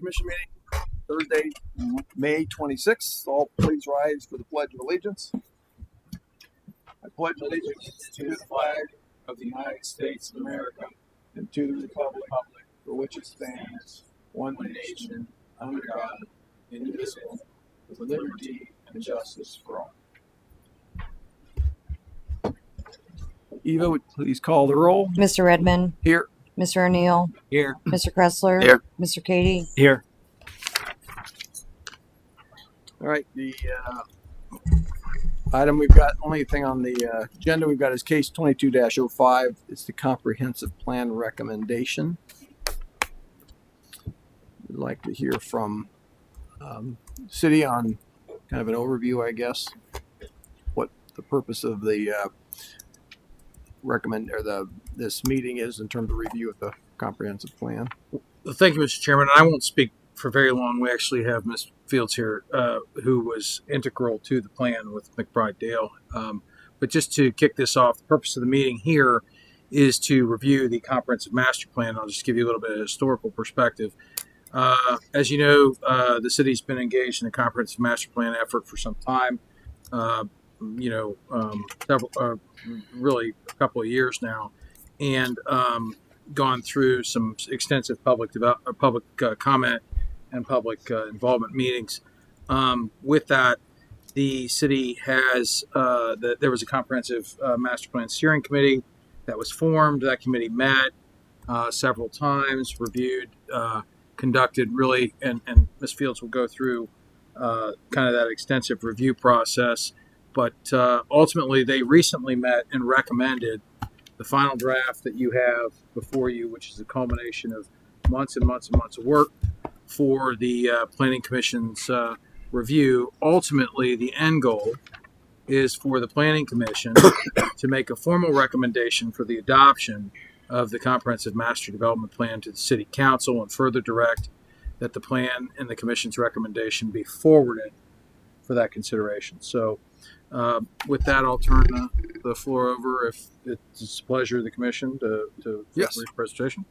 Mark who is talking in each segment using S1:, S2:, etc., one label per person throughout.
S1: Commission meeting, Thursday, May 26th. All please rise for the Pledge of Allegiance. I pledge allegiance to the flag of the United States of America and to the republic for which it stands, one nation, under God, indivisible, with liberty and justice for all. Eva, would please call the roll.
S2: Mr. Redmond.
S1: Here.
S2: Mr. O'Neill.
S3: Here.
S2: Mr. Kressler.
S3: Here.
S2: Mr. Katie.
S3: Here.
S1: All right, the item we've got, only thing on the agenda we've got is case 22-05. It's the comprehensive plan recommendation. We'd like to hear from city on kind of an overview, I guess, what the purpose of the this meeting is in terms of review of the comprehensive plan.
S3: Thank you, Mr. Chairman. I won't speak for very long. We actually have Ms. Fields here, who was integral to the plan with McBride Dale. But just to kick this off, the purpose of the meeting here is to review the comprehensive master plan. I'll just give you a little bit of historical perspective. As you know, the city's been engaged in a comprehensive master plan effort for some time. Really a couple of years now, and gone through some extensive public comment and public involvement meetings. With that, the city has there was a comprehensive master plan steering committee that was formed. That committee met several times, reviewed, conducted really, and Ms. Fields will go through kind of that extensive review process. But ultimately, they recently met and recommended the final draft that you have before you, which is a culmination of months and months and months of work for the Planning Commission's review. Ultimately, the end goal is for the Planning Commission to make a formal recommendation for the adoption of the Comprehensive Master Development Plan to the City Council and further direct that the plan and the Commission's recommendation be forwarded for that consideration. So, with that, I'll turn the floor over if it's a pleasure of the commission to
S1: Yes.
S3: brief presentation.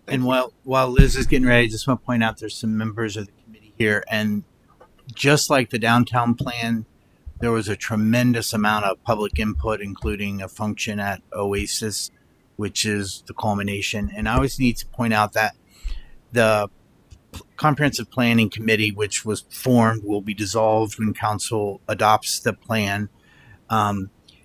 S4: And while Liz is getting ready, I just want to point out there's some members of the committee here. And just like the downtown plan, there was a tremendous amount of public input, including a function at Oasis, which is the culmination. And I always need to point out that the Comprehensive Planning Committee, which was formed, will be dissolved when council adopts the plan.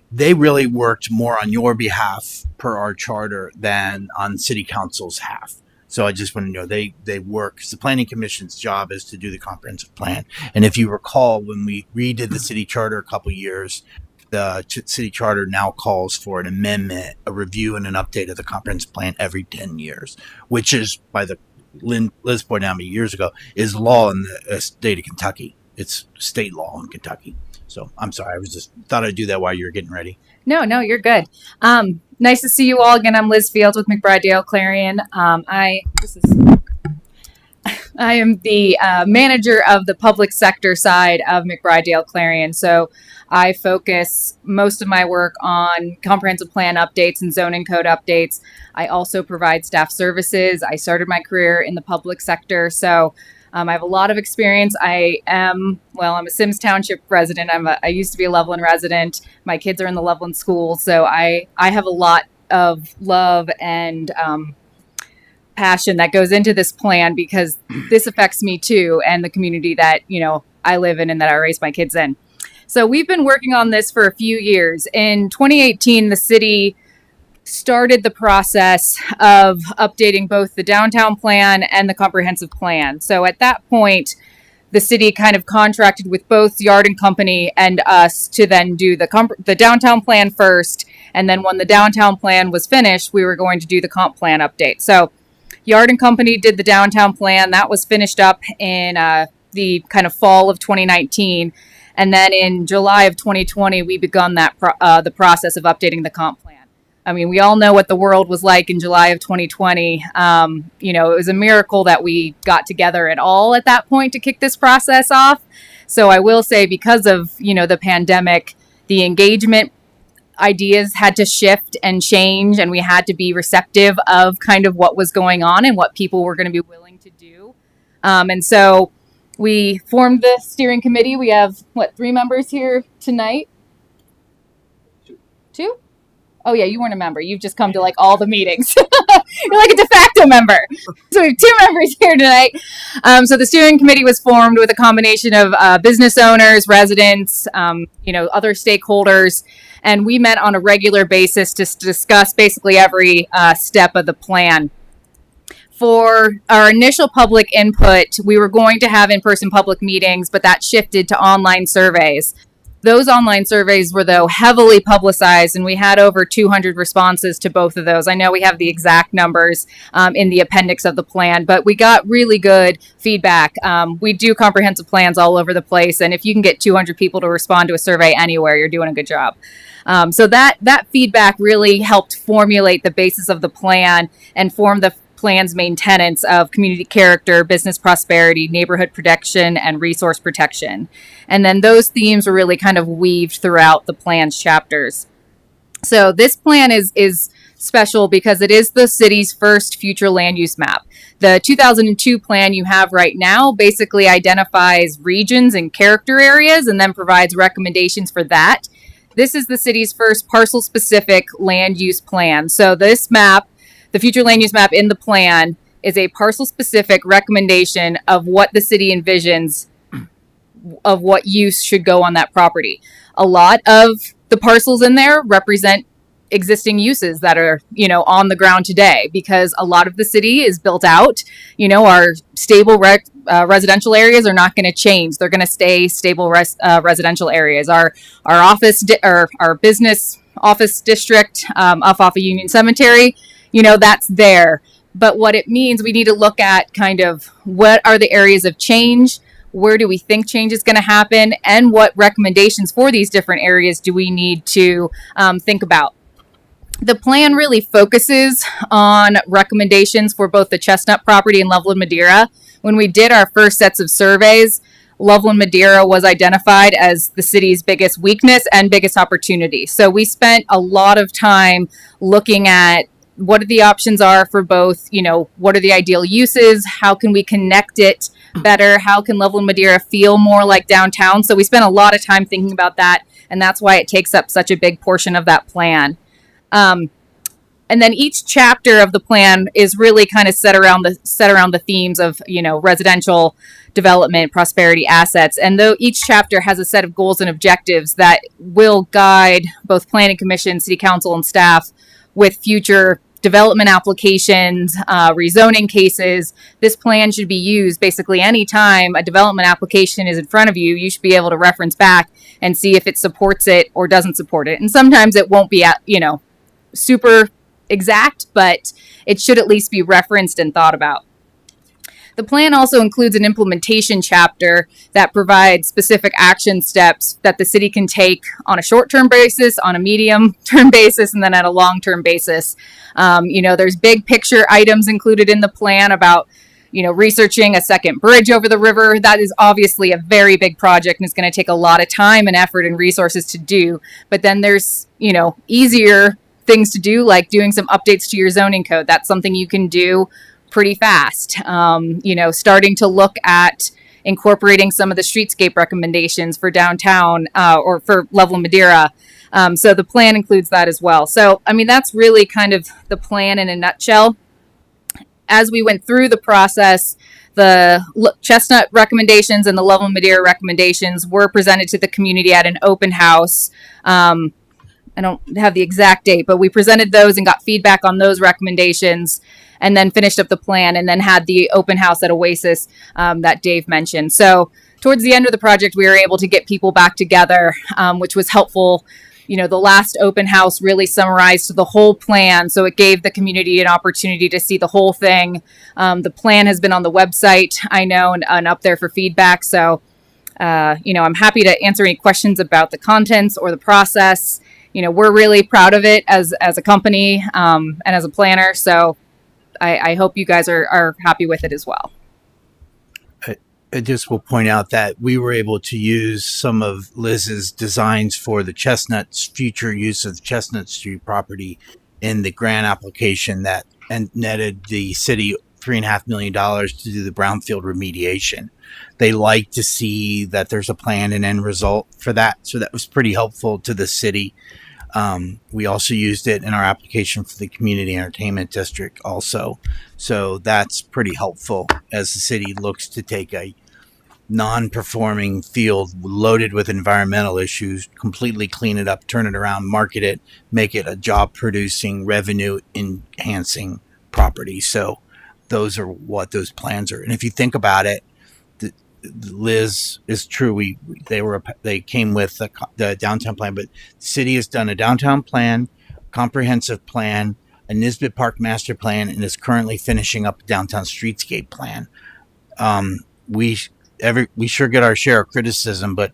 S4: They really worked more on your behalf per our charter than on city council's half. So I just want to know they work, because the Planning Commission's job is to do the comprehensive plan. And if you recall, when we redid the city charter a couple of years, the city charter now calls for an amendment, a review, and an update of the comprehensive plan every 10 years, which is, by the Liz pointed out years ago, is law in the state of Kentucky. It's state law in Kentucky. So I'm sorry. I was just thought I'd do that while you were getting ready.
S5: No, you're good. Nice to see you all again. I'm Liz Fields with McBride Dale Clarion. I am the manager of the public sector side of McBride Dale Clarion. So I focus most of my work on comprehensive plan updates and zoning code updates. I also provide staff services. I started my career in the public sector, so I have a lot of experience. I'm a Sims Township resident. I used to be a Loveland resident. My kids are in the Loveland school, so I have a lot of love and passion that goes into this plan, because this affects me too, and the community that I live in and that I raise my kids in. So we've been working on this for a few years. In 2018, the city started the process of updating both the downtown plan and the comprehensive plan. So at that point, the city kind of contracted with both Yard and Company and us to then do the downtown plan first. And then when the downtown plan was finished, we were going to do the comp plan update. So Yard and Company did the downtown plan. That was finished up in the kind of fall of 2019. And then in July of 2020, we begun the process of updating the comp plan. I mean, we all know what the world was like in July of 2020. It was a miracle that we got together at all at that point to kick this process off. So I will say, because of, the pandemic, the engagement ideas had to shift and change, and we had to be receptive of kind of what was going on and what people were going to be willing to do. And so we formed the steering committee. We have, 3 members here tonight? Two? Oh, yeah, you weren't a member. You've just come to like all the meetings. You're like a de facto member. So we have 2 members here tonight. So the steering committee was formed with a combination of business owners, residents, other stakeholders. And we met on a regular basis to discuss basically every step of the plan. For our initial public input, we were going to have in-person public meetings, but that shifted to online surveys. Those online surveys were, though, heavily publicized, and we had over 200 responses to both of those. I know we have the exact numbers in the appendix of the plan, but we got really good feedback. We do comprehensive plans all over the place, and if you can get 200 people to respond to a survey anywhere, you're doing a good job. So that feedback really helped formulate the basis of the plan and form the plan's main tenets of community character, business prosperity, neighborhood protection, and resource protection. And then those themes were really kind of weaved throughout the plan's chapters. So this plan is special because it is the city's first future land use map. The 2002 plan you have right now basically identifies regions and character areas and then provides recommendations for that. This is the city's first parcel-specific land use plan. So this map, the future land use map in the plan, is a parcel-specific recommendation of what the city envisions of what use should go on that property. A lot of the parcels in there represent existing uses that are, on the ground today because a lot of the city is built out. Our stable residential areas are not going to change. They're going to stay stable residential areas. Our office or our business office district off of Union Cemetery, that's there. But what it means, we need to look at kind of what are the areas of change, where do we think change is going to happen, and what recommendations for these different areas do we need to think about. The plan really focuses on recommendations for both the Chestnut property and Loveland Madeira. When we did our first sets of surveys, Loveland Madeira was identified as the city's biggest weakness and biggest opportunity. So we spent a lot of time looking at what the options are for both, what are the ideal uses? How can we connect it better? How can Loveland Madeira feel more like downtown? So we spent a lot of time thinking about that, and that's why it takes up such a big portion of that plan. And then each chapter of the plan is really kind of set around the themes of, residential development, prosperity, assets. And though each chapter has a set of goals and objectives that will guide both planning commission, city council, and staff with future development applications, rezoning cases. This plan should be used basically anytime a development application is in front of you. You should be able to reference back and see if it supports it or doesn't support it. And sometimes it won't be, super exact, but it should at least be referenced and thought about. The plan also includes an implementation chapter that provides specific action steps that the city can take on a short-term basis, on a medium-term basis, and then at a long-term basis. There's big picture items included in the plan about, researching a second bridge over the river. That is obviously a very big project and it's going to take a lot of time and effort and resources to do. But then there's, easier things to do, like doing some updates to your zoning code. That's something you can do pretty fast. Starting to look at incorporating some of the streetscape recommendations for downtown or for Loveland Madeira. So the plan includes that as well. So, that's really kind of the plan in a nutshell. As we went through the process, the Chestnut recommendations and the Loveland Madeira recommendations were presented to the community at an open house. I don't have the exact date, but we presented those and got feedback on those recommendations and then finished up the plan and then had the open house at Oasis that Dave mentioned. So towards the end of the project, we were able to get people back together, which was helpful. The last open house really summarized the whole plan. So it gave the community an opportunity to see the whole thing. The plan has been on the website, I know, and up there for feedback. So, I'm happy to answer any questions about the contents or the process. We're really proud of it as a company and as a planner. So I hope you guys are happy with it as well.
S4: I just will point out that we were able to use some of Liz's designs for the Chestnut's future use of the Chestnut Street property in the grant application that netted the city $3.5 million to do the brownfield remediation. They like to see that there's a plan and end result for that. So that was pretty helpful to the city. We also used it in our application for the community entertainment district also. So that's pretty helpful as the city looks to take a non-performing field loaded with environmental issues, completely clean it up, turn it around, market it, make it a job producing, revenue enhancing property. So those are what those plans are. And if you think about it, Liz is true. They came with the downtown plan, but the city has done a downtown plan, comprehensive plan, a Nisbet Park master plan, and is currently finishing up a downtown streetscape plan. We sure get our share of criticism, but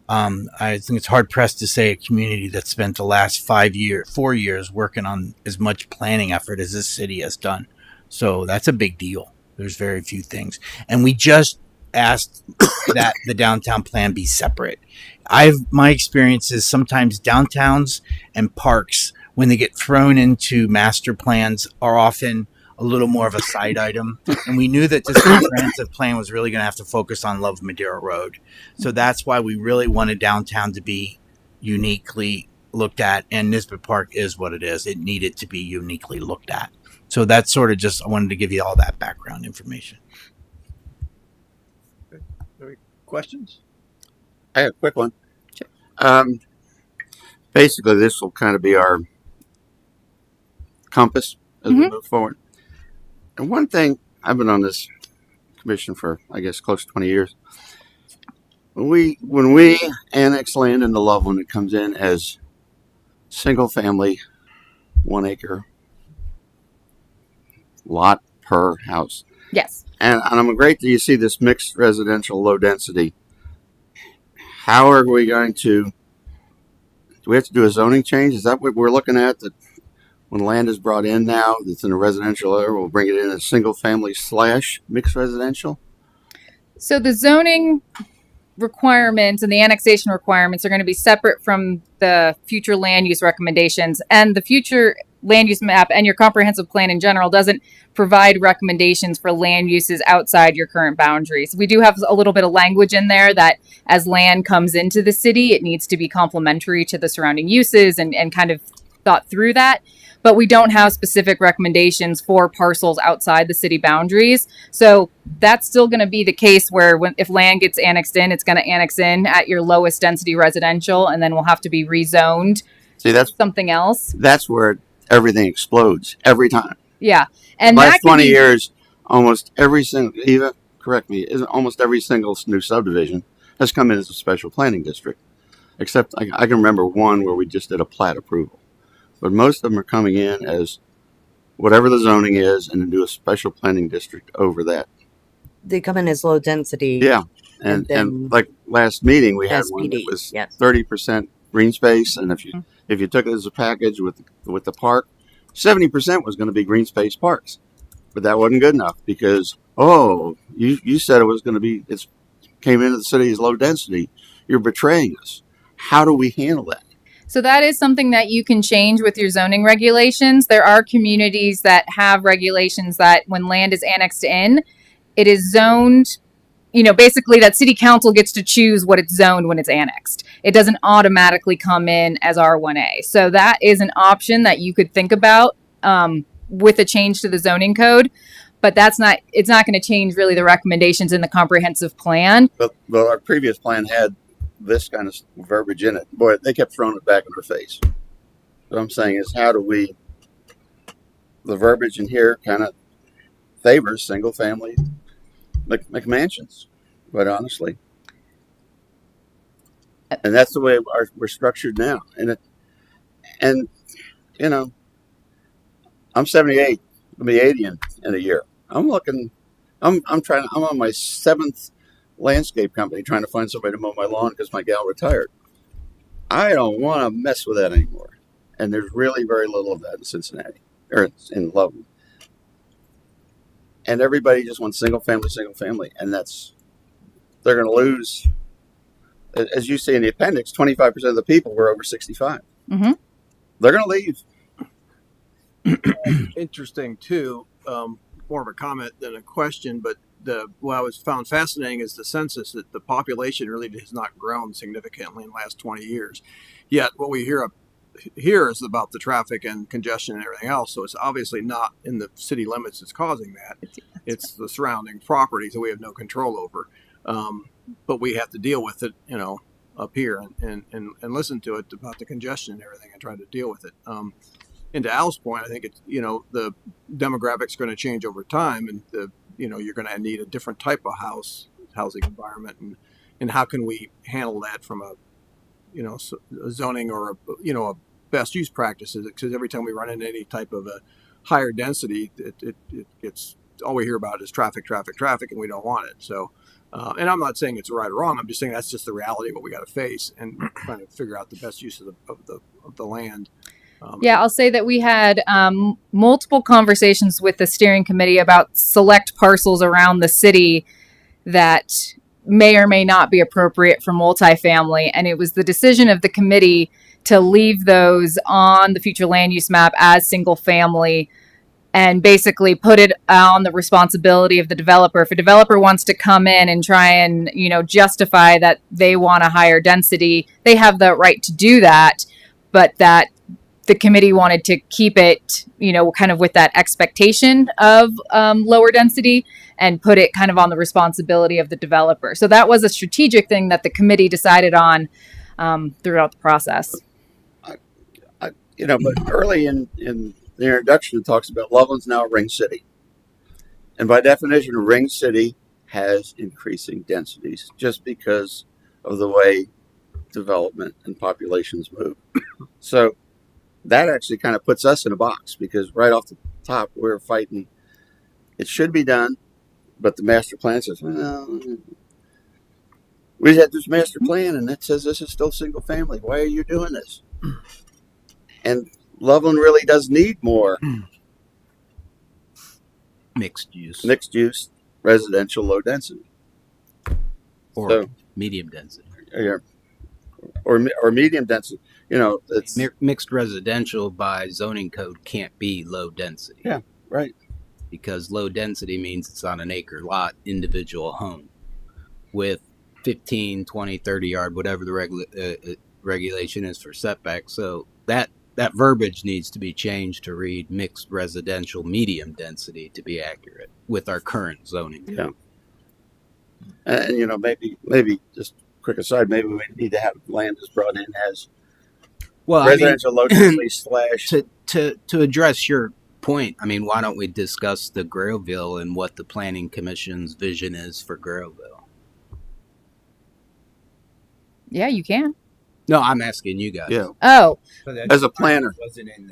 S4: I think it's hard pressed to say a community that spent the last 4 years working on as much planning effort as this city has done. So that's a big deal. There's very few things, and we just asked that the downtown plan be separate. My experience is sometimes downtowns and parks, when they get thrown into master plans, are often a little more of a side item. And we knew that this comprehensive plan was really going to have to focus on Love Madera Road. So that's why we really wanted downtown to be uniquely looked at. And Nisbet Park is what it is. It needed to be uniquely looked at. So that's sort of just, I wanted to give you all that background information.
S1: Questions?
S6: I have a quick one. Basically, this will kind of be our compass as we move forward. And one thing, I've been on this commission for, I guess, close to 20 years. When we annex land into Loveland, it comes in as single family, 1 acre lot per house.
S5: Yes.
S6: And I'm great that you see this mixed residential low density. How are we going to, do we have to do a zoning change? Is that what we're looking at? That when land is brought in now, that's in a residential area, we'll bring it in as single family / mixed residential?
S5: So the zoning requirements and the annexation requirements are going to be separate from the future land use recommendations, and the future land use map and your comprehensive plan in general doesn't provide recommendations for land uses outside your current boundaries. We do have a little bit of language in there that as land comes into the city, it needs to be complementary to the surrounding uses and kind of thought through that. But we don't have specific recommendations for parcels outside the city boundaries. So that's still going to be the case where if land gets annexed in, it's going to annex in at your lowest density residential, and then we'll have to be rezoned.
S6: See, that's
S5: something else.
S6: That's where everything explodes every time.
S5: Yeah. And
S6: last 20 years, almost every single, Eva, correct me, almost every single new subdivision has come in as a special planning district. Except I can remember one where we just did a plat approval. But most of them are coming in as whatever the zoning is and then do a special planning district over that.
S2: They come in as low density.
S6: Yeah. And like last meeting, we had one that was 30% green space. And if you took it as a package with the park, 70% was going to be green space parks. But that wasn't good enough because, you said it was going to be, it came into the city as low density. You're betraying us. How do we handle that?
S5: So that is something that you can change with your zoning regulations. There are communities that have regulations that when land is annexed in, it is zoned, basically that city council gets to choose what it's zoned when it's annexed. It doesn't automatically come in as R1A. So that is an option that you could think about with a change to the zoning code. But it's not going to change really the recommendations in the comprehensive plan.
S6: But our previous plan had this kind of verbiage in it. Boy, they kept throwing it back in our face. What I'm saying is, how do the verbiage in here kind of favors single family McMansions, quite honestly. And that's the way we're structured now. And I'm 78. I'll be 80 in a year. I'm on my 7th landscape company trying to find somebody to mow my lawn because my gal retired. I don't want to mess with that anymore. And there's really very little of that in Cincinnati or in Loveland. And everybody just wants single family. And they're going to lose, as you see in the appendix, 25% of the people were over 65.
S5: Mm-hmm.
S6: They're going to leave.
S3: Interesting too.
S1: more of a comment than a question, but what I was found fascinating is the census, that the population really has not grown significantly in the last 20 years. Yet what we hear here is about the traffic and congestion and everything else. So it's obviously not in the city limits that's causing that. It's the surrounding properties that we have no control over. But we have to deal with it, up here and listen to it about the congestion and everything and try to deal with it. And to Al's point, I think it's, the demographics are going to change over time, and you're going to need a different type of housing environment, and how can we handle that from a zoning or a best use practices, because every time we run into any type of a higher density, it gets, all we hear about is traffic, and we don't want it. So, and I'm not saying it's right or wrong. I'm just saying that's just the reality of what we got to face, and trying to figure out the best use of the land.
S5: Yeah, I'll say that we had multiple conversations with the steering committee about select parcels around the city that may or may not be appropriate for multifamily. And it was the decision of the committee to leave those on the future land use map as single family, and basically put it on the responsibility of the developer. If a developer wants to come in and try and, justify that they want a higher density, they have the right to do that, but that the committee wanted to keep it, kind of with that expectation of lower density, and put it kind of on the responsibility of the developer. So that was a strategic thing that the committee decided on throughout the process.
S6: But early in the introduction, it talks about Loveland's now a ring city. And by definition, a ring city has increasing densities just because of the way development and populations move. So that actually kind of puts us in a box, because right off the top, we're fighting. It should be done, but the master plan says, well, we had this master plan and it says this is still single family. Why are you doing this? And Loveland really does need more
S4: Mixed use
S6: residential low density,
S4: or medium density.
S6: Or medium density. It's
S4: Mixed residential by zoning code can't be low density.
S6: Yeah, right.
S4: Because low density means it's on an acre lot, individual home, with 15, 20, 30 yard, whatever the regulation is for setback. So that verbiage needs to be changed to read mixed residential medium density to be accurate with our current zoning.
S6: Yeah. And, maybe just quick aside, maybe we need to have land is brought in as residential low density slash.
S4: To address your point, why don't we discuss the Grailville and what the Planning Commission's vision is for Grailville?
S5: Yeah, you can.
S4: No, I'm asking you guys.
S6: Yeah.
S5: Oh,
S6: As a planner,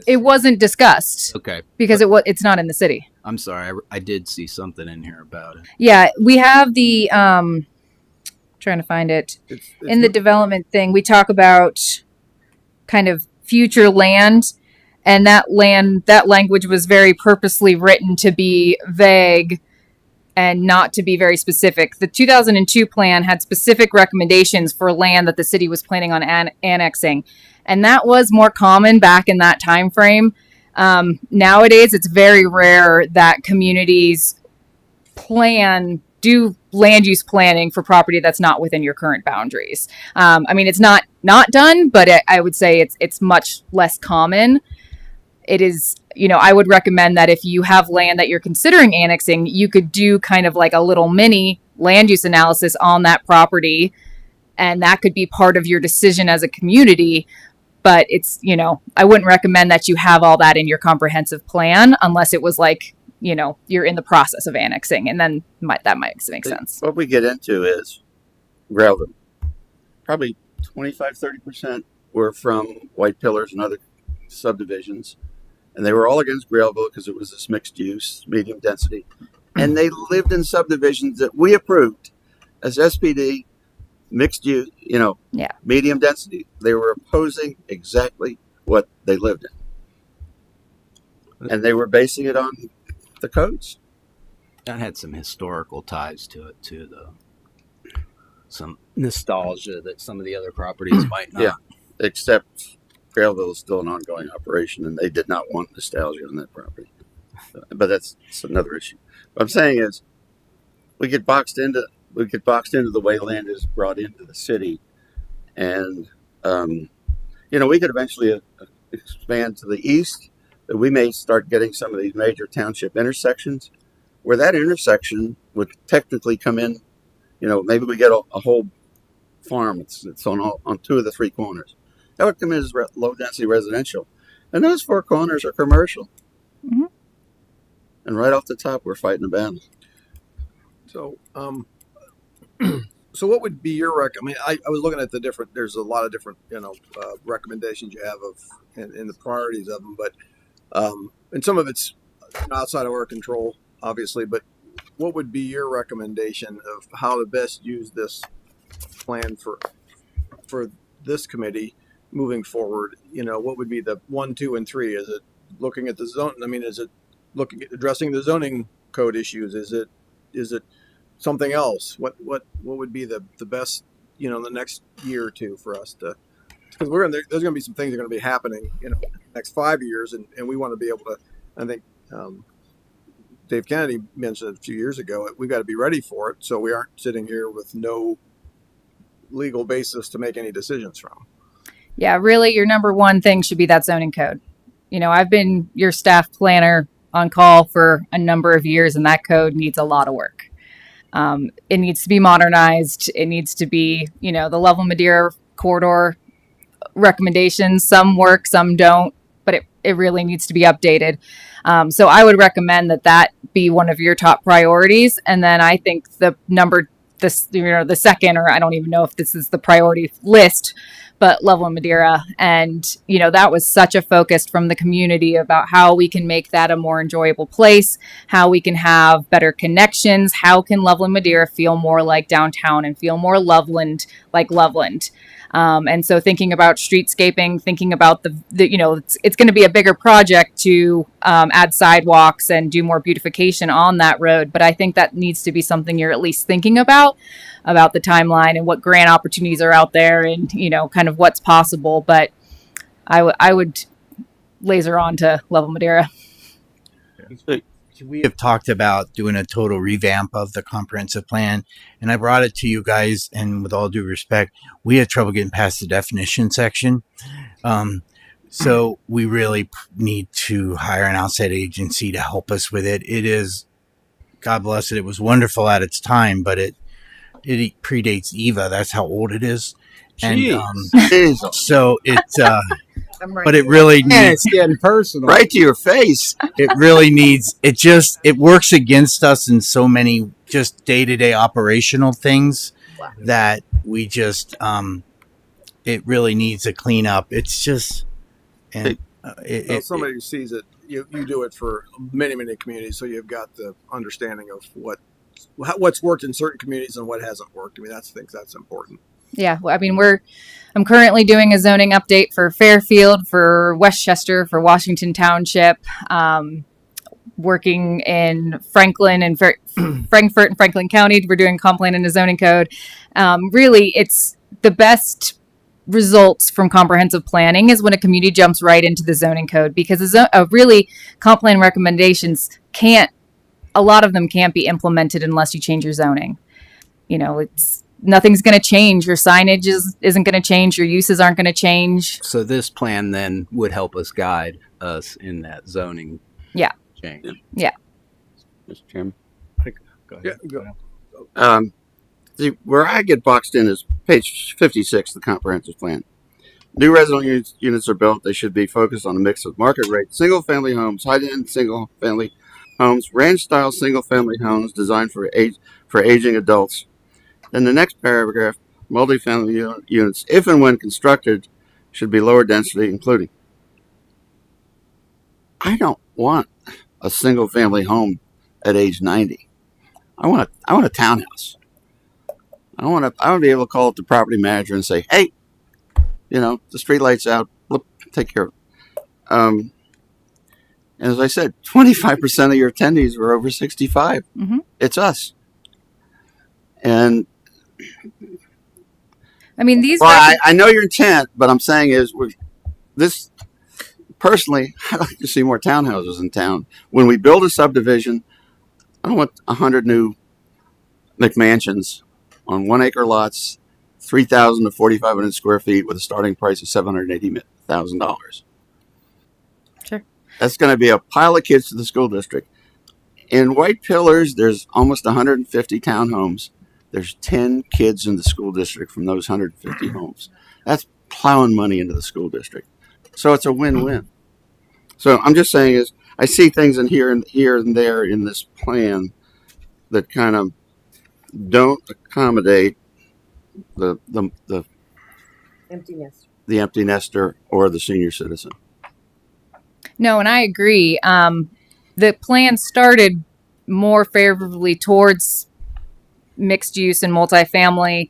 S5: it wasn't discussed.
S4: Okay.
S5: Because it's not in the city.
S4: I'm sorry. I did see something in here about it.
S5: Yeah, we have the trying to find it in the development thing. We talk about kind of future land, and that language was very purposely written to be vague and not to be very specific. The 2002 plan had specific recommendations for land that the city was planning on annexing, and that was more common back in that time frame. Nowadays, it's very rare that communities do land use planning for property that's not within your current boundaries. It's not done, but I would say it's much less common. It is, I would recommend that if you have land that you're considering annexing, you could do kind of like a little mini land use analysis on that property, and that could be part of your decision as a community. But it's, I wouldn't recommend that you have all that in your comprehensive plan unless it was like, you're in the process of annexing, and then that might make sense.
S6: What we get into is Grailville. Probably 25-30% were from White Pillars and other subdivisions, and they were all against Grailville because it was this mixed use, medium density, and they lived in subdivisions that we approved as SPD, mixed use, medium density. They were opposing exactly what they lived in, and they were basing it on the codes.
S4: That had some historical ties to it too, though. Some nostalgia that some of the other properties might not.
S6: Yeah, except Grailville is still an ongoing operation, and they did not want nostalgia on that property. but that's another issue. What I'm saying is, we get boxed into the way land is brought into the city, and we could eventually expand to the east. That we may start getting some of these major township intersections, where that intersection would technically come in. Maybe we get a whole farm. It's on two of the three corners. That would come in as low density residential, and those four corners are commercial.
S5: Mm-hmm.
S6: And right off the top, we're fighting a battle.
S1: So, so what would be your I was looking at there's a lot of different, recommendations you have in the priorities of them, but, and some of it's outside of our control, obviously, but what would be your recommendation of how to best use this plan for this committee moving forward? What would be the 1, 2, and 3? Is it looking at the zone? Is it looking at addressing the zoning code issues? Is it something else? What would be the best, the next year or two for us to, because there's going to be some things that are going to be happening, in the next 5 years, and we want to be able to, I think, Dave Kennedy mentioned it a few years ago, we've got to be ready for it, so we aren't sitting here with no legal basis to make any decisions from.
S5: Yeah, really, your number one thing should be that zoning code. I've been your staff planner on call for a number of years, and that code needs a lot of work. It needs to be modernized. It needs to be, the Loveland Madeira corridor recommendations. Some work, some don't, but it really needs to be updated. So I would recommend that be one of your top priorities. And then I think the second, or I don't even know if this is the priority list, but Loveland Madeira. And, that was such a focus from the community about how we can make that a more enjoyable place, how we can have better connections, how can Loveland Madeira feel more like downtown and feel more Loveland like Loveland. And so thinking about streetscaping, thinking about it's going to be a bigger project to add sidewalks and do more beautification on that road. But I think that needs to be something you're at least thinking about the timeline and what grant opportunities are out there and, kind of what's possible. But I would laser on to Loveland Madeira.
S4: We have talked about doing a total revamp of the comprehensive plan, and I brought it to you guys, and with all due respect, we had trouble getting past the definition section. So we really need to hire an outside agency to help us with it. It is, God bless it, it was wonderful at its time, but it predates Eva. That's how old it is. And so it's but it really needs,
S3: it's getting personal.
S6: Right to your face.
S4: It really needs, it works against us in so many just day-to-day operational things that we just, it really needs a cleanup. It's just, and
S1: somebody who sees it, you do it for many, many communities, so you've got the understanding of what's worked in certain communities and what hasn't worked. I think that's important.
S5: Yeah, I'm currently doing a zoning update for Fairfield, for Westchester, for Washington Township, working in Franklin and Frankfort and Franklin County. We're doing comp plan and a zoning code. Really, it's the best results from comprehensive planning is when a community jumps right into the zoning code, because really comp plan recommendations a lot of them can't be implemented unless you change your zoning. Nothing's going to change. Your signage isn't going to change. Your uses aren't going to change.
S7: So this plan then would help us guide us in that zoning change.
S5: Yeah.
S6: Mr. Chairman.
S7: Go ahead.
S1: Yeah, go.
S6: See, where I get boxed in is page 56 of the comprehensive plan. New residential units are built. They should be focused on a mix of market rate single-family homes, high-end single-family homes, ranch-style single-family homes designed for aging adults. Then the next paragraph, multifamily units, if and when constructed, should be lower density, including. I don't want a single family home at age 90. I want a townhouse. I want to be able to call up the property manager and say, hey, the street light's out. Look, take care of it. And as I said, 25% of your attendees were over 65.
S5: Mm-hmm.
S6: It's us. And
S5: these.
S6: Well, I know your intent, but I'm saying is this personally, I'd like to see more townhouses in town. When we build a subdivision, I don't want 100 new McMansions on 1 acre lots, 3,000 to 4,500 square feet with a starting price of $780,000.
S5: Sure.
S6: That's going to be a pile of kids to the school district. In White Pillars, there's almost 150 townhomes. There's 10 kids in the school district from those 150 homes. That's plowing money into the school district. So it's a win-win. So I'm just saying is I see things in here and there in this plan that kind of don't accommodate the empty nester or the senior citizen.
S5: No, and I agree. The plan started more favorably towards mixed use and multifamily,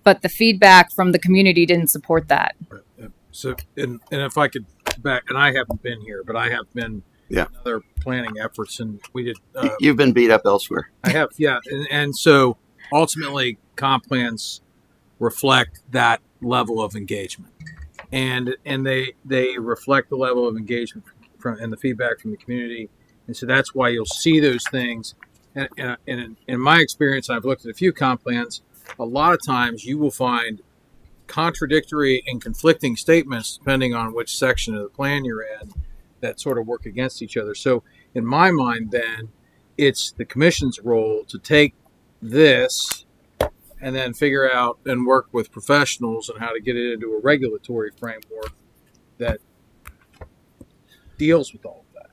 S5: but the feedback from the community didn't support that.
S3: So, and if I could back, and I haven't been here, but I have been in other planning efforts, and we did.
S6: You've been beat up elsewhere.
S3: I have, yeah, and so ultimately, comp plans reflect that level of engagement, and they reflect the level of engagement from and the feedback from the community, and so that's why you'll see those things. And in my experience, I've looked at a few comp plans. A lot of times, you will find contradictory and conflicting statements depending on which section of the plan you're in that sort of work against each other. So in my mind, then it's the commission's role to take this and then figure out and work with professionals on how to get it into a regulatory framework that deals with all of that.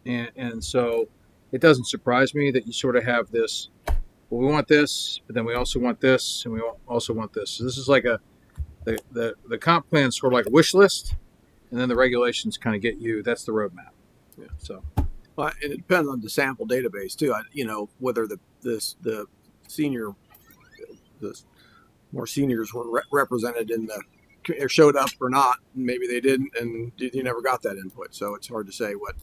S3: Yeah. And so it doesn't surprise me that you sort of have this, well, we want this, but then we also want this, and we also want this. So this is like the comp plan is sort of like a wish list, and then the regulations kind of get you. That's the roadmap. Yeah. So,
S1: well, and it depends on the sample database too. Whether the more seniors were represented in or showed up or not. Maybe they didn't, and you never got that input. So it's hard to say what.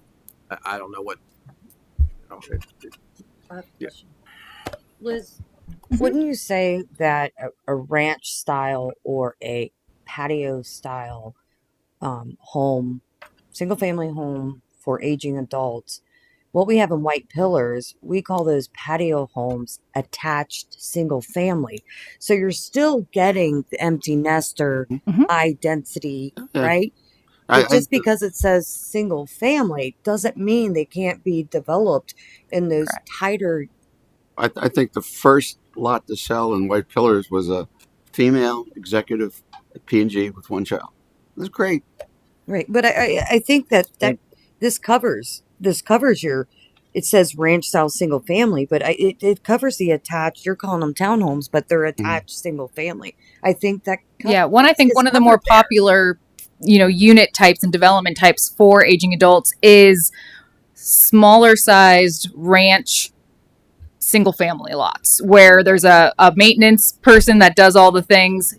S1: I don't know what. Yeah.
S2: Liz, wouldn't you say that a ranch style or a patio style home, single family home for aging adults, what we have in White Pillars, we call those patio homes attached single family. So you're still getting the empty nester, high density, right? But just because it says single family doesn't mean they can't be developed in those tighter.
S6: I think the first lot to sell in White Pillars was a female executive at P&G with 1 child. It was great.
S2: Right. But I think that this covers your, it says ranch style single family, but it covers the attached, you're calling them townhomes, but they're attached single family. I think that.
S5: I think one of the more popular, unit types and development types for aging adults is smaller sized ranch single family lots where there's a maintenance person that does all the things.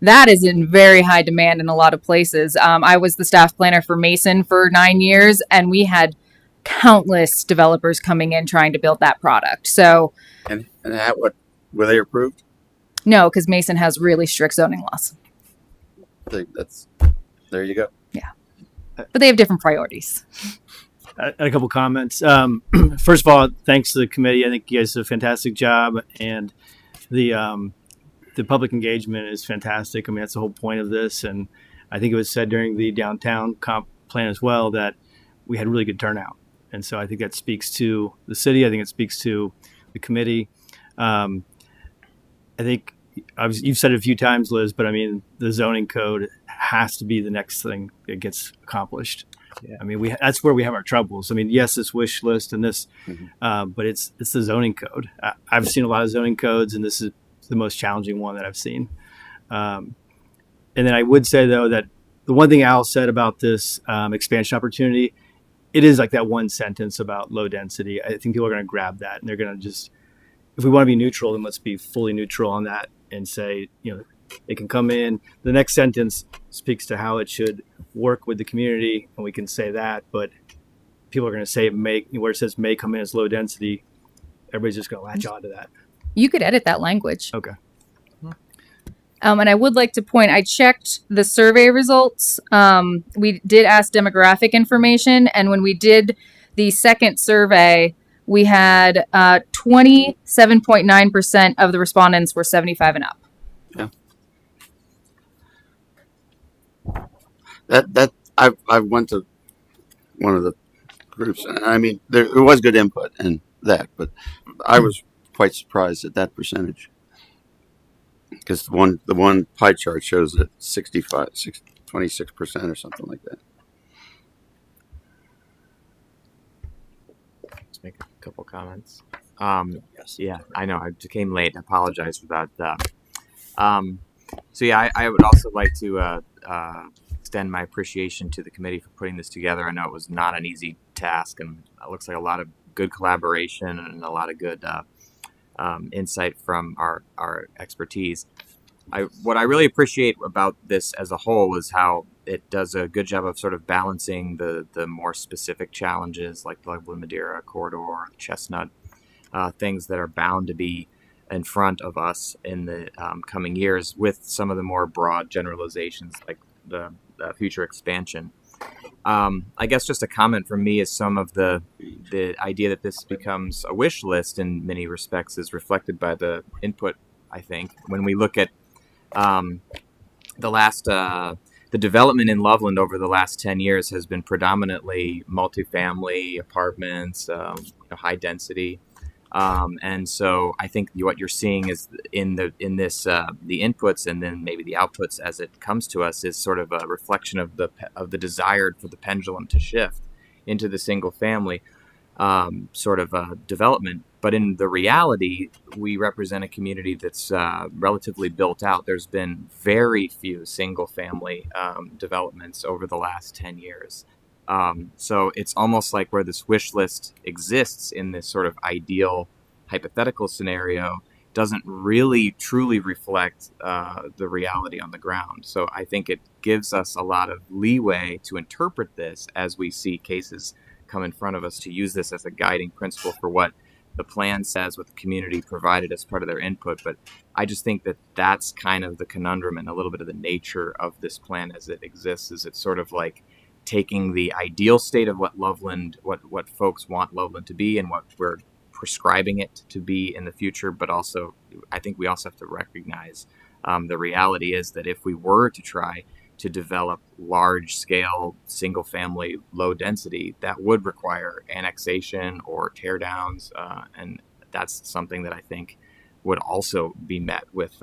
S5: That is in very high demand in a lot of places. I was the staff planner for Mason for 9 years, and we had countless developers coming in trying to build that product. So,
S6: and what were they approved?
S5: No, because Mason has really strict zoning laws.
S6: There you go.
S5: Yeah, but they have different priorities.
S8: A couple comments. First of all, thanks to the committee. I think you guys did a fantastic job, and the public engagement is fantastic. I mean, that's the whole point of this, and I think it was said during the downtown comp plan as well that we had really good turnout, and so I think that speaks to the city. I think it speaks to the committee. I think you've said it a few times, Liz, but I mean, the zoning code has to be the next thing that gets accomplished. Yeah. I mean, that's where we have our troubles. I mean, yes, this wish list and this, but it's the zoning code. I've seen a lot of zoning codes, and this is the most challenging one that I've seen. And then I would say, though, that the one thing Al said about this expansion opportunity, it is like that one sentence about low density. I think people are going to grab that, and they're going to just, if we want to be neutral, then let's be fully neutral on that and say, it can come in. The next sentence speaks to how it should work with the community, and we can say that, but people are going to say where it says may come in as low density, everybody's just going to latch on to that.
S5: You could edit that language.
S8: Okay.
S5: And I would like to point, I checked the survey results. We did ask demographic information, and when we did the second survey, we had 27.9% of the respondents were 75 and up.
S6: Yeah. I went to one of the groups, and I mean, there was good input in that, but I was quite surprised at that percentage. Because the one pie chart shows that 26% or something like that.
S9: Let's make a couple comments. Yes. Yeah, I know I came late. I apologize for that. So yeah, I would also like to extend my appreciation to the committee for putting this together. I know it was not an easy task, and it looks like a lot of good collaboration and a lot of good insight from our expertise. What I really appreciate about this as a whole is how it does a good job of sort of balancing the more specific challenges like the Loveland Madeira corridor, Chestnut, things that are bound to be in front of us in the coming years, with some of the more broad generalizations like the future expansion. I guess just a comment from me is some of the idea that this becomes a wish list in many respects is reflected by the input. I think when we look at the development in Loveland over the last 10 years has been predominantly multifamily apartments, high density. And so I think what you're seeing is in the inputs and then maybe the outputs as it comes to us is sort of a reflection of the desire for the pendulum to shift into the single family sort of development. But in the reality, we represent a community that's relatively built out. There's been very few single family developments over the last 10 years. So it's almost like where this wish list exists in this sort of ideal hypothetical scenario doesn't really truly reflect the reality on the ground. So I think it gives us a lot of leeway to interpret this as we see cases come in front of us, to use this as a guiding principle for what the plan says, what the community provided as part of their input. But I just think that that's kind of the conundrum and a little bit of the nature of this plan as it exists, is it's sort of like taking the ideal state of what Loveland, what folks want Loveland to be and what we're prescribing it to be in the future. But also, I think we also have to recognize the reality is that if we were to try to develop large scale, single family, low density, that would require annexation or tear downs. And that's something that I think would also be met with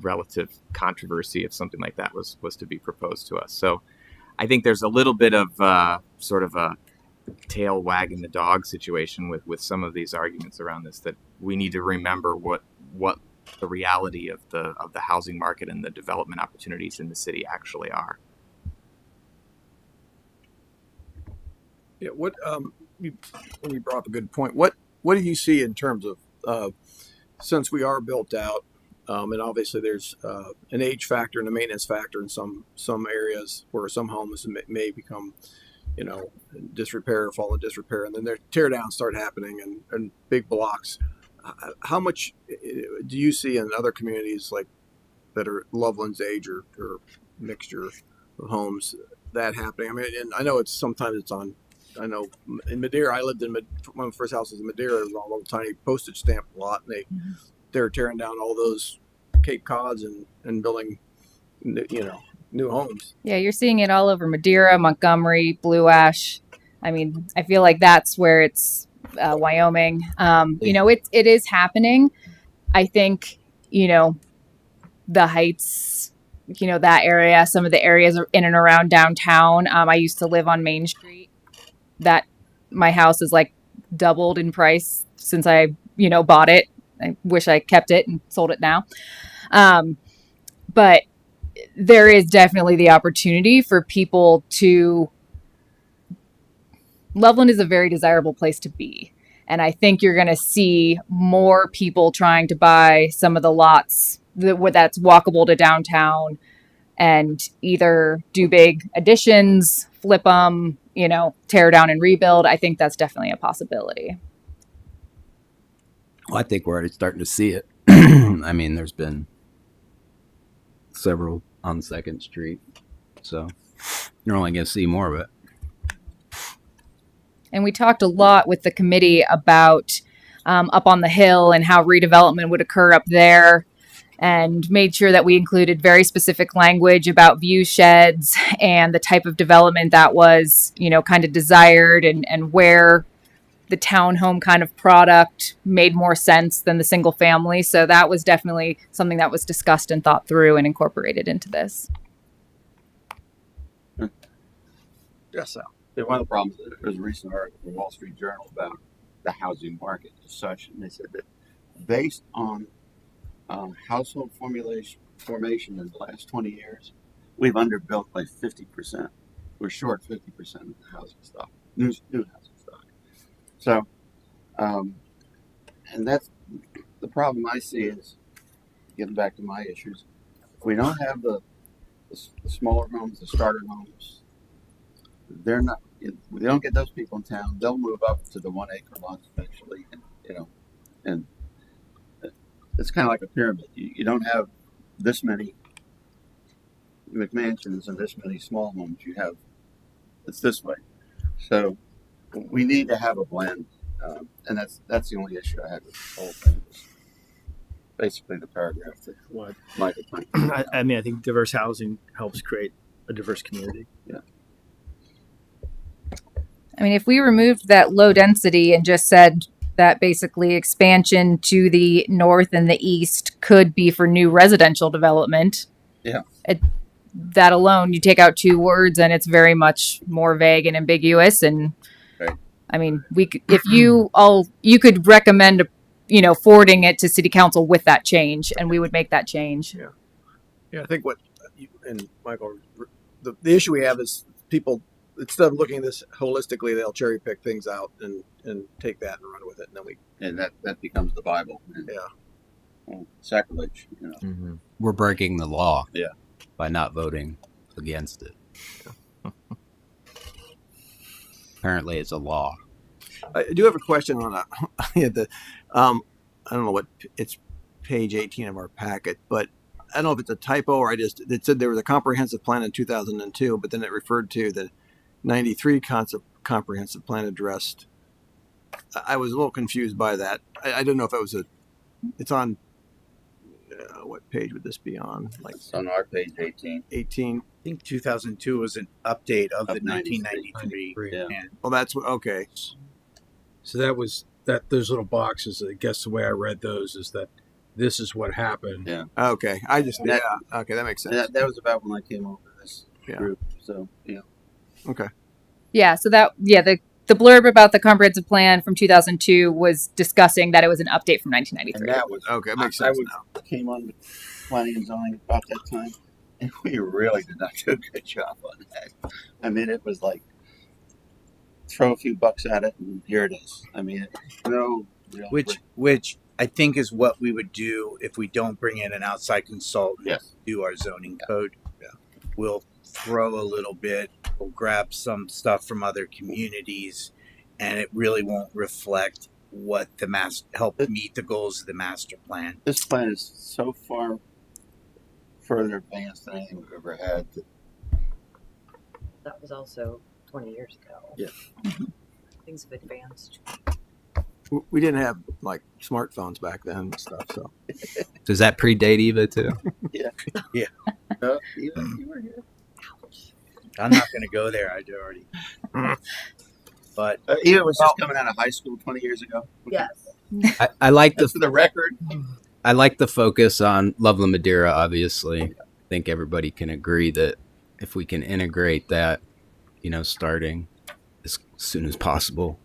S9: relative controversy if something like that was to be proposed to us. So I think there's a little bit of sort of a tail wagging the dog situation with some of these arguments around this, that we need to remember what the reality of the housing market and the development opportunities in the city actually are.
S1: Yeah, when you brought up a good point, what do you see in terms of since we are built out, and obviously there's an age factor and a maintenance factor in some areas where some homes may become, disrepair, fall in disrepair, and then their tear downs start happening and big blocks. How much do you see in other communities like that are Loveland's age or mixture of homes that happening? I mean, and I know sometimes it's on. I know in Madeira, I lived in one of the first houses in Madeira. It was on a little tiny postage stamp lot, and they're tearing down all those Cape Cods and building, new homes.
S5: Yeah, you're seeing it all over Madeira, Montgomery, Blue Ash. I mean, I feel like that's where it's. Wyoming, it is happening. I think, the Heights, that area, some of the areas in and around downtown. I used to live on Main Street. That my house is like doubled in price since I, bought it. I wish I kept it and sold it now. But there is definitely the opportunity for people to. Loveland is a very desirable place to be. And I think you're going to see more people trying to buy some of the lots that's walkable to downtown and either do big additions, flip them, tear down and rebuild. I think that's definitely a possibility.
S7: Well, I think we're already starting to see it. I mean, there's been several on Second Street. So you're only going to see more of it.
S5: And we talked a lot with the committee about up on the hill and how redevelopment would occur up there, and made sure that we included very specific language about view sheds and the type of development that was, kind of desired, and where the townhome kind of product made more sense than the single family. So that was definitely something that was discussed and thought through and incorporated into this.
S1: Yes, Sal.
S6: One of the problems, there was a recent article in the Wall Street Journal about the housing market as such, and they said that based on household formation in the last 20 years, we've underbuilt by 50%. We're short 50% of the housing stock, new housing stock. So, and that's the problem I see is, getting back to my issues, if we don't have the smaller homes, the starter homes, they're not. If we don't get those people in town, they'll move up to the 1 acre lots eventually, and it's kind of like a pyramid. You don't have this many McMansions and this many small homes. It's this way. So we need to have a blend, and that's the only issue I had with the whole thing. Basically, the paragraph that
S8: What?
S6: Michael pointed out.
S8: I mean, I think diverse housing helps create a diverse community.
S6: Yeah.
S5: I mean, if we removed that low density and just said that basically expansion to the north and the east could be for new residential development.
S6: Yeah.
S5: That alone, you take out 2 words and it's very much more vague and ambiguous. And
S6: right.
S5: I mean, if you could recommend, forwarding it to city council with that change, and we would make that change.
S1: Yeah. Yeah. I think and Michael, the issue we have is people, instead of looking at this holistically, they'll cherry pick things out and take that and run with it, and then
S6: that becomes the Bible. And, sacrilege.
S7: Mm-hmm. We're breaking the law.
S6: Yeah.
S7: By not voting against it. Apparently, it's a law.
S1: I do have a question on I don't know what it's page 18 of our packet, but I don't know if it's a typo or it said there was a comprehensive plan in 2002, but then it referred to the 93 comprehensive plan addressed. I was a little confused by that. I don't know if it's on, what page would this be on? Like
S6: it's on our page 18.
S1: 18.
S4: I think 2002 was an update of the 1993.
S6: Yeah.
S1: Well, that's okay.
S3: So that was those little boxes. I guess the way I read those is that this is what happened.
S6: Yeah.
S1: Okay. Okay, that makes sense.
S6: That was about when I came over this group. So yeah.
S1: Okay.
S5: Yeah. So the blurb about the comprehensive plan from 2002 was discussing that it was an update from 1993.
S6: And that was
S1: okay. That makes sense.
S6: I came on planning and zoning about that time, and we really did not do a good job on that. I mean, it was like throw a few bucks at it, and here it is. I mean, no real
S4: which I think is what we would do if we don't bring in an outside consultant to do our zoning code.
S1: Yeah.
S4: We'll throw a little bit. We'll grab some stuff from other communities, and it really won't reflect what help meet the goals of the master plan.
S6: This plan is so far further advanced than anything we've ever had.
S2: That was also 20 years ago.
S1: Yeah.
S2: Things have advanced.
S1: We didn't have like smartphones back then and stuff. So
S7: Does that predate Eva too?
S6: Yeah. You were here.
S4: I'm not going to go there. I already. But
S6: Eva was just coming out of high school 20 years ago.
S2: Yes.
S7: I like
S6: That's for the record.
S7: I like the focus on Loveland Madeira. Obviously, I think everybody can agree that if we can integrate that, starting as soon as possible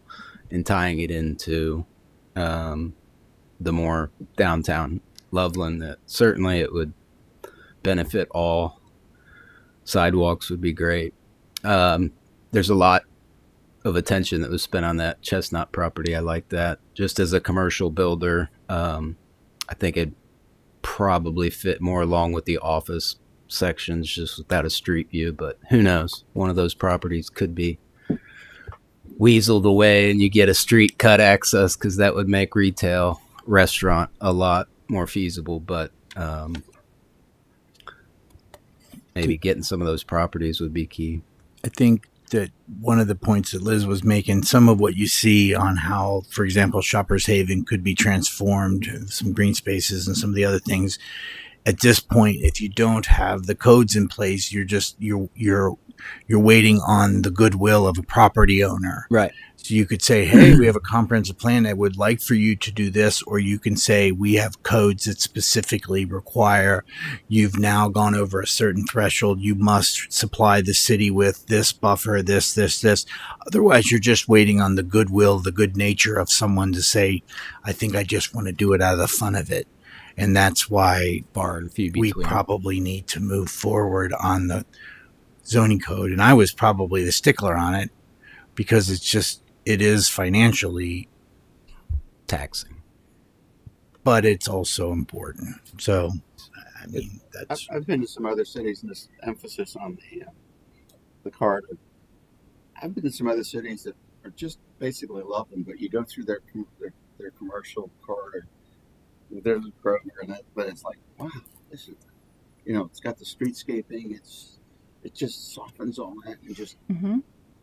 S7: and tying it into the more downtown Loveland, that certainly it would benefit all. Sidewalks would be great. There's a lot of attention that was spent on that Chestnut property. I like that. Just as a commercial builder, I think it'd probably fit more along with the office sections just without a street view, but who knows? One of those properties could be weaseled away and you get a street cut access, because that would make retail restaurant a lot more feasible. But maybe getting some of those properties would be key.
S4: I think that one of the points that Liz was making, some of what you see on how, for example, Shoppers Haven could be transformed, some green spaces and some of the other things. At this point, if you don't have the codes in place, you're waiting on the goodwill of a property owner.
S7: Right.
S4: So you could say, hey, we have a comprehensive plan. I would like for you to do this. Or you can say, we have codes that specifically require you've now gone over a certain threshold. You must supply the city with this buffer, this. Otherwise, you're just waiting on the goodwill, the good nature of someone to say, I think I just want to do it out of the fun of it. And that's why we probably need to move forward on the zoning code. And I was probably the stickler on it because it is financially
S7: taxing,
S4: but it's also important. So, I mean,
S6: I've been to some other cities, and this emphasis on the corridor. I've been to some other cities that are just basically Loveland, but you go through their commercial corridor. There's a Kroger, but it's like, wow, this is, it's got the streetscaping. It just softens all that and just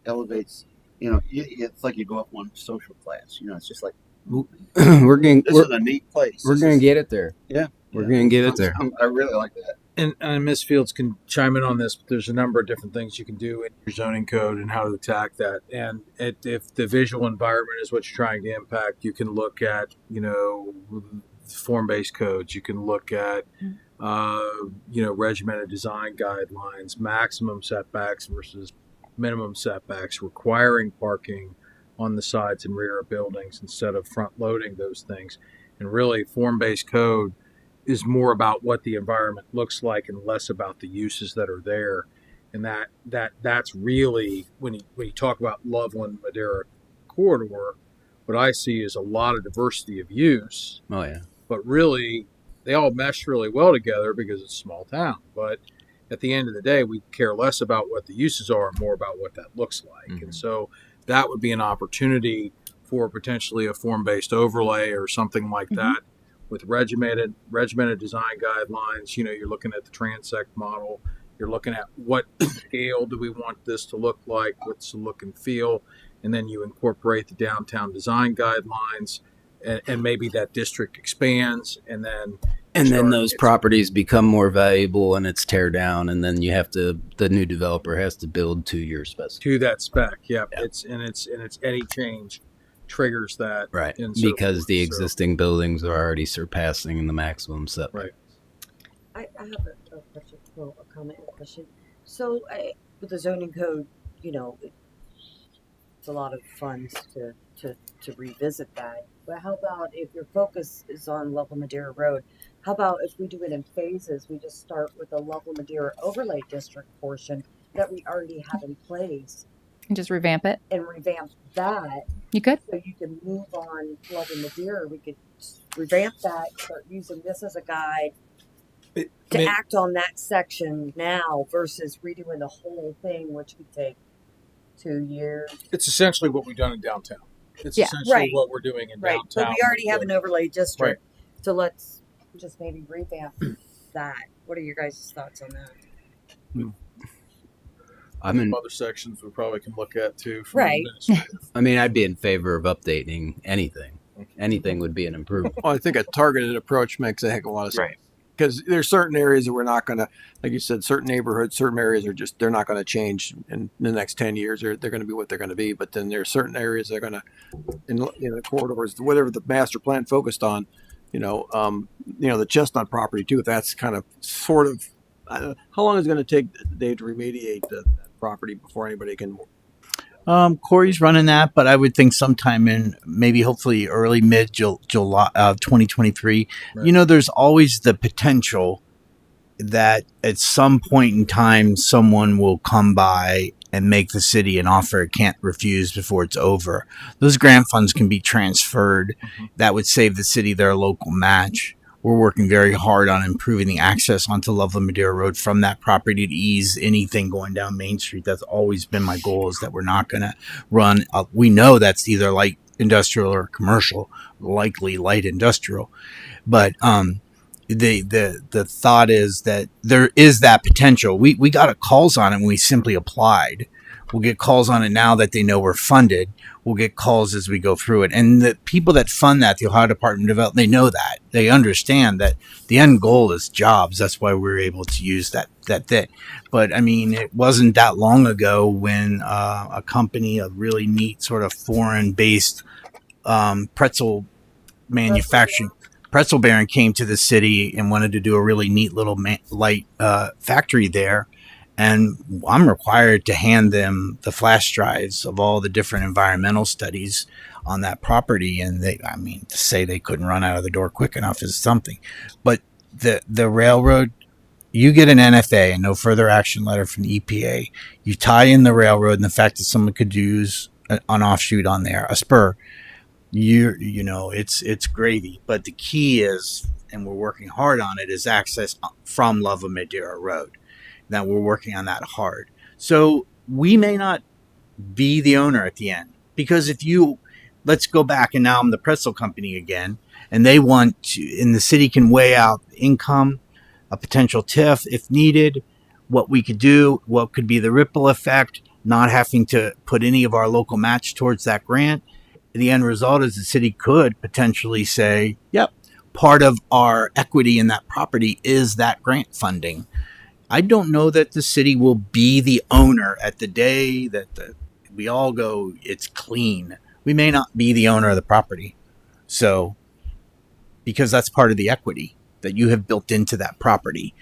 S6: elevates. It's like you go up one social class. It's just like this is a neat place.
S7: We're gonna get it there.
S6: Yeah,
S7: we're gonna get it there.
S6: I really like that.
S3: And Ms. Fields can chime in on this, but there's a number of different things you can do in your zoning code and how to attack that. And if the visual environment is what you're trying to impact, you can look at, form-based codes. You can look at, regimented design guidelines, maximum setbacks versus minimum setbacks, requiring parking on the sides and rear of buildings instead of front-loading those things. And really, form-based code is more about what the environment looks like and less about the uses that are there. And that's really, when you talk about Loveland Madera corridor, what I see is a lot of diversity of use.
S7: Oh yeah.
S3: But really, they all mesh really well together because it's a small town. But at the end of the day, we care less about what the uses are and more about what that looks like. Mm-hmm. And so that would be an opportunity for potentially a form-based overlay or something like that with regimented design guidelines. You're looking at the transect model. You're looking at what scale do we want this to look like, what's the look and feel, and then you incorporate the downtown design guidelines. And maybe that district expands, and then
S7: those properties become more valuable, and it's tear down, and then the new developer has to build to your spec.
S3: To that spec, yep. Yeah. It's any change triggers that,
S7: right? Because the existing buildings are already surpassing the maximum setback.
S3: Right.
S2: I have a question, a comment, and a question. So with the zoning code, it's a lot of funds to revisit that. But how about if your focus is on Loveland Madera Road? How about if we do it in phases? We just start with the Loveland Madera Overlay District portion that we already have in place.
S5: And just revamp it.
S2: And revamp that.
S5: You could.
S2: So you can move on Loveland Madera. We could revamp that, start using this as a guide to act on that section now versus redoing the whole thing, which could take 2 years.
S3: It's essentially what we've done in downtown. It's essentially what we're doing in downtown.
S2: But we already have an overlay district. Right. So let's just maybe revamp that. What are your guys' thoughts on that?
S3: Other sections we probably can look at too.
S2: Right.
S7: I mean, I'd be in favor of updating anything. Anything would be an improvement.
S10: Well, I think a targeted approach makes a heck of a lot of sense. Right. Because there's certain areas that we're not going to, like you said, certain neighborhoods, certain areas are they're not going to change in the next 10 years. They're going to be what they're going to be. But then there's certain areas that are going to, in the corridors, whatever the master plan focused on, the Chestnut property too, if that's kind of sort of, how long is it going to take Dave to remediate that property before anybody can?
S4: Corey's running that, but I would think sometime in maybe hopefully early mid-July 2023. Right. There's always the potential that at some point in time someone will come by and make the city an offer it can't refuse before it's over. Those grant funds can be transferred. Mm-hmm. That would save the city their local match. We're working very hard on improving the access onto Loveland Madera Road from that property to ease anything going down Main Street. That's always been my goal, is that we're not going to run. We know that's either light industrial or commercial, likely light industrial. But the thought is that there is that potential. We got calls on it when we simply applied. We'll get calls on it now that they know we're funded. We'll get calls as we go through it. And the people that fund that, the Ohio Department of Development, they know that. They understand that the end goal is jobs. That's why we're able to use that thing. But I mean, it wasn't that long ago when a company, a really neat sort of foreign-based pretzel manufacturing pretzel baron came to the city and wanted to do a really neat little light factory there. And I'm required to hand them the flash drives of all the different environmental studies on that property. And to say they couldn't run out of the door quick enough is something. But the railroad, you get an NFA and no further action letter from the EPA. You tie in the railroad and the fact that someone could use an offshoot on there, a spur. It's gravy. But the key is, and we're working hard on it, is access from Love of Madeira Road. That we're working on that hard. So we may not be the owner at the end, because let's go back, and now I'm the pretzel company again, and they want to, and the city can weigh out income, a potential TIF if needed, what we could do, what could be the ripple effect, not having to put any of our local match towards that grant. The end result is the city could potentially say, yep, part of our equity in that property is that grant funding. I don't know that the city will be the owner at the day that we all go, it's clean. We may not be the owner of the property. So, because that's part of the equity that you have built into that property.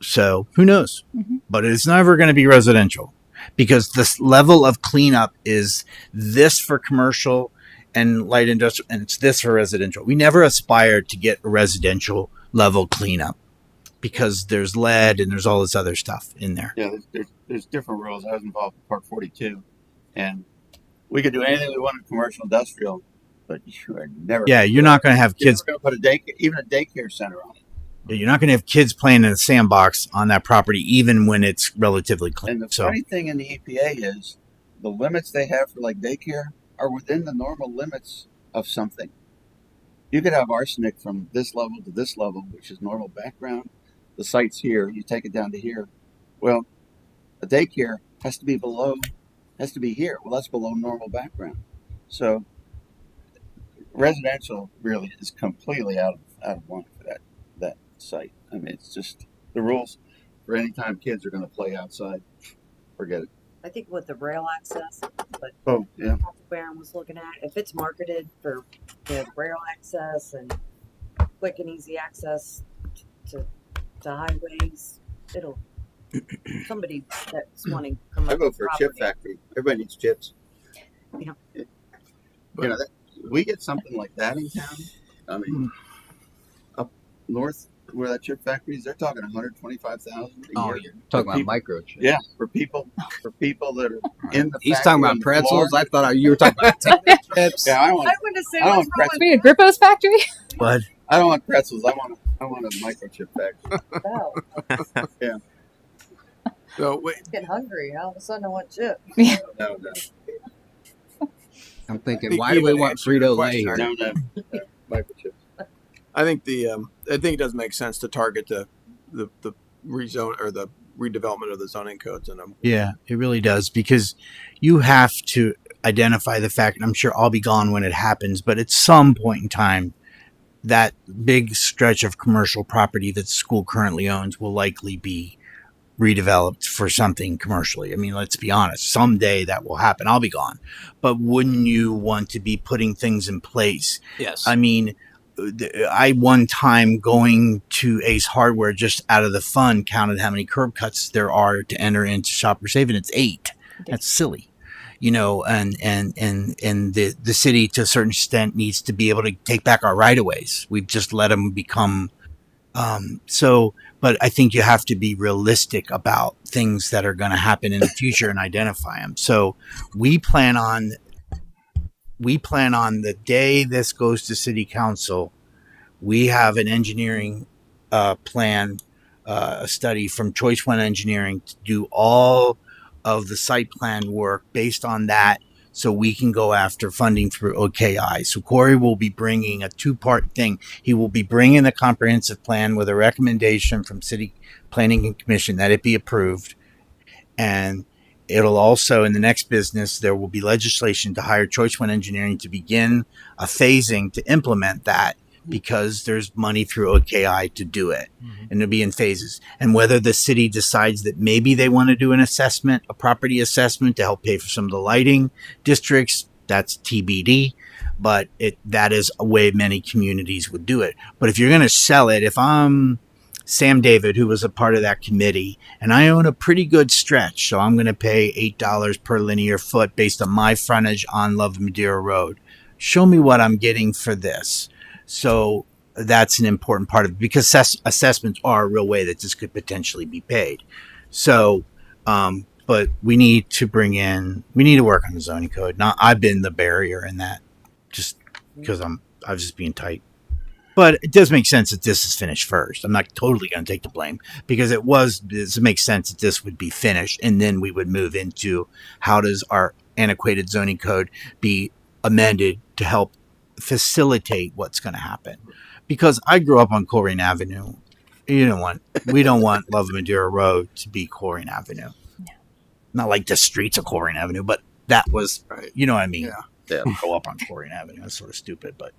S4: So, who knows? Mm-hmm. But it's never going to be residential, because this level of cleanup is this for commercial and light industrial, and it's this for residential. We never aspired to get a residential level cleanup, because there's lead and there's all this other stuff in there.
S6: Yeah, there's different rules. I was involved in Park 42, and we could do anything we want in commercial industrial, but you are never.
S4: Yeah, you're not going to have kids.
S6: You're going to put even a daycare center on it.
S4: Yeah, you're not going to have kids playing in a sandbox on that property, even when it's relatively clean.
S6: And the funny thing in the EPA is the limits they have for like daycare are within the normal limits of something. You could have arsenic from this level to this level, which is normal background. The site's here, you take it down to here. Well, a daycare has to be here. Well, that's below normal background. So residential really is completely out of line for that site. I mean, it's just the rules for any time kids are going to play outside. Forget it.
S2: I think with the rail access, but
S6: Parcel
S2: Baron was looking at, if it's marketed for rail access and quick and easy access to highways, it'll somebody that's wanting
S6: I go for a chip factory. Everybody needs chips.
S2: Yeah.
S6: We get something like that in town. I mean, up north where that chip factory is, they're talking 125,000 a year.
S7: You're talking about microchips.
S6: Yeah, for people that are in the.
S7: He's talking about pretzels. I thought you were talking about chips.
S6: Yeah, I want
S5: pretzels. Be a Grippo's factory.
S4: But
S6: I don't want pretzels. I want a microchip factory. Yeah.
S10: So wait,
S2: get hungry. All of a sudden, I want chips.
S6: No.
S7: I'm thinking, why do we want Frito-Lay here?
S6: No. Microchips.
S10: I think it does make sense to target the rezone or the redevelopment of the zoning codes in them.
S4: Yeah, it really does, because you have to identify the fact, and I'm sure I'll be gone when it happens, but at some point in time, that big stretch of commercial property that the school currently owns will likely be redeveloped for something commercially. I mean, let's be honest, someday that will happen. I'll be gone. But wouldn't you want to be putting things in place?
S3: Yes.
S4: I mean, I one time going to Ace Hardware just out of the fun counted how many curb cuts there are to enter into Shopper Save, and it's 8. That's silly. And the city to a certain extent needs to be able to take back our right of ways. We've just let them become but I think you have to be realistic about things that are going to happen in the future and identify them. So we plan on the day this goes to city council, we have an engineering plan, a study from Choice One Engineering to do all of the site plan work based on that, so we can go after funding through OKI. So Corey will be bringing a 2-part thing. He will be bringing the comprehensive plan with a recommendation from City Planning and Commission that it be approved. And it'll also, in the next business, there will be legislation to hire Choice One Engineering to begin a phasing to implement that, because there's money through OKI to do it. And it'll be in phases. And whether the city decides that maybe they want to do an assessment, a property assessment to help pay for some of the lighting districts, that's TBD. But that is a way many communities would do it. But if you're going to sell it, if I'm Sam David, who was a part of that committee, and I own a pretty good stretch, so I'm going to pay $8 per linear foot based on my frontage on Love Madeira Road. Show me what I'm getting for this. So that's an important part of it, because assessments are a real way that this could potentially be paid. So, but we need to work on the zoning code. Now, I've been the barrier in that, just because I was just being tight. But it does make sense that this is finished first. I'm not totally going to take the blame, because it makes sense that this would be finished, and then we would move into how does our antiquated zoning code be amended to help facilitate what's going to happen. Because I grew up on Coleraine Avenue. We don't want Love Madeira Road to be Coleraine Avenue. Not like the streets of Coleraine Avenue, but that was, you know what I mean?
S6: Yeah.
S4: Grow up on Coleraine Avenue. That's sort of stupid, but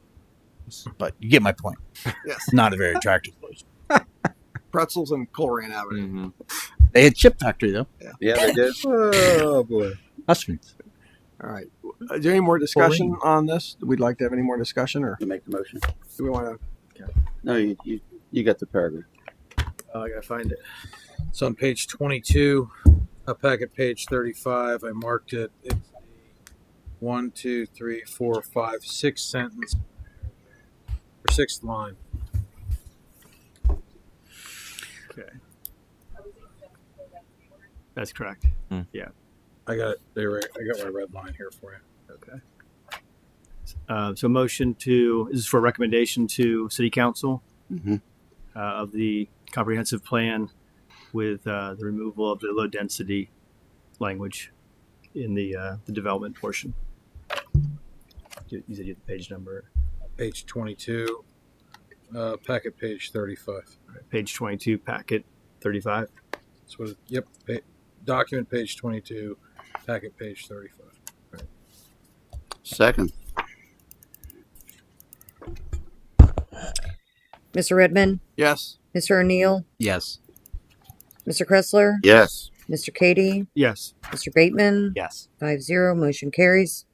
S4: you get my point.
S10: Yes.
S4: Not a very attractive place.
S10: Pretzels and Coleraine Avenue.
S9: Mm-hmm.
S4: They had chip factory though.
S6: Yeah, they did.
S4: Oh boy. Husbands.
S10: All right. Is there any more discussion on this? We'd like to have any more discussion, or
S6: To make the motion.
S10: do we want to?
S6: No, you got the paragraph.
S3: Oh, I gotta find it. It's on page 22, packet page 35. I marked it. It's the 1, 2, 3, 4, 5, 6 sentence or 6th line.
S8: Okay. That's correct. Yeah.
S3: I got it. I got my red line here for you.
S8: Okay. So motion this is for recommendation to City Council of the comprehensive plan with the removal of the low density language in the development portion. You said you had the page number.
S3: Page 22, packet page 35.
S8: All right, page 22, packet 35.
S3: So, yep. Document page 22, packet page 35.
S6: Second.
S2: Mr. Redmond,
S10: Yes.
S2: Mr. O'Neill,
S7: Yes.
S2: Mr. Kressler,
S6: Yes.
S2: Mr. Cady,
S8: Yes.
S2: Mr. Bateman.
S7: Yes.
S2: 5-0, motion carries.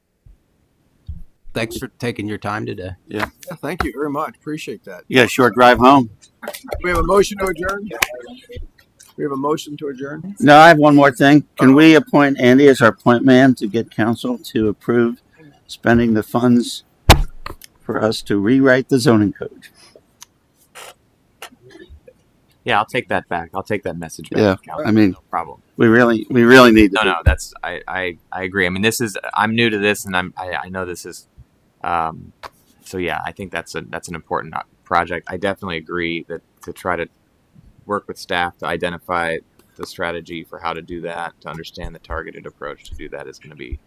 S7: Thanks for taking your time today.
S10: Yeah. Thank you very much. Appreciate that.
S6: You got a short drive home.
S10: We have a motion to adjourn. We have a motion to adjourn.
S6: No, I have one more thing. Can we appoint Andy as our point man to get council to approve spending the funds for us to rewrite the zoning code?
S9: Yeah, I'll take that back. I'll take that message back.
S6: Yeah,
S9: Council.
S6: I mean,
S9: No problem.
S6: we really need to.
S9: No, that's I agree. I mean, I'm new to this, and I know this is, so yeah, I think that's an important project. I definitely agree that to try to work with staff to identify the strategy for how to do that, to understand the targeted approach to do that is going to be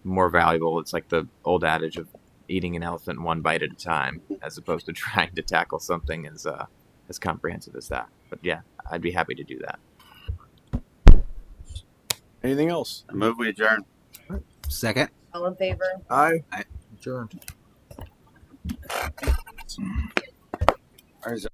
S9: more valuable. It's like the old adage of eating an elephant one bite at a time, as opposed to trying to tackle something as comprehensive as that. But yeah, I'd be happy to do that.
S10: Anything else?
S6: I move we adjourn.
S7: Second.
S2: All in favor?
S10: Aye.
S3: Adjourned.
S6: Or is it-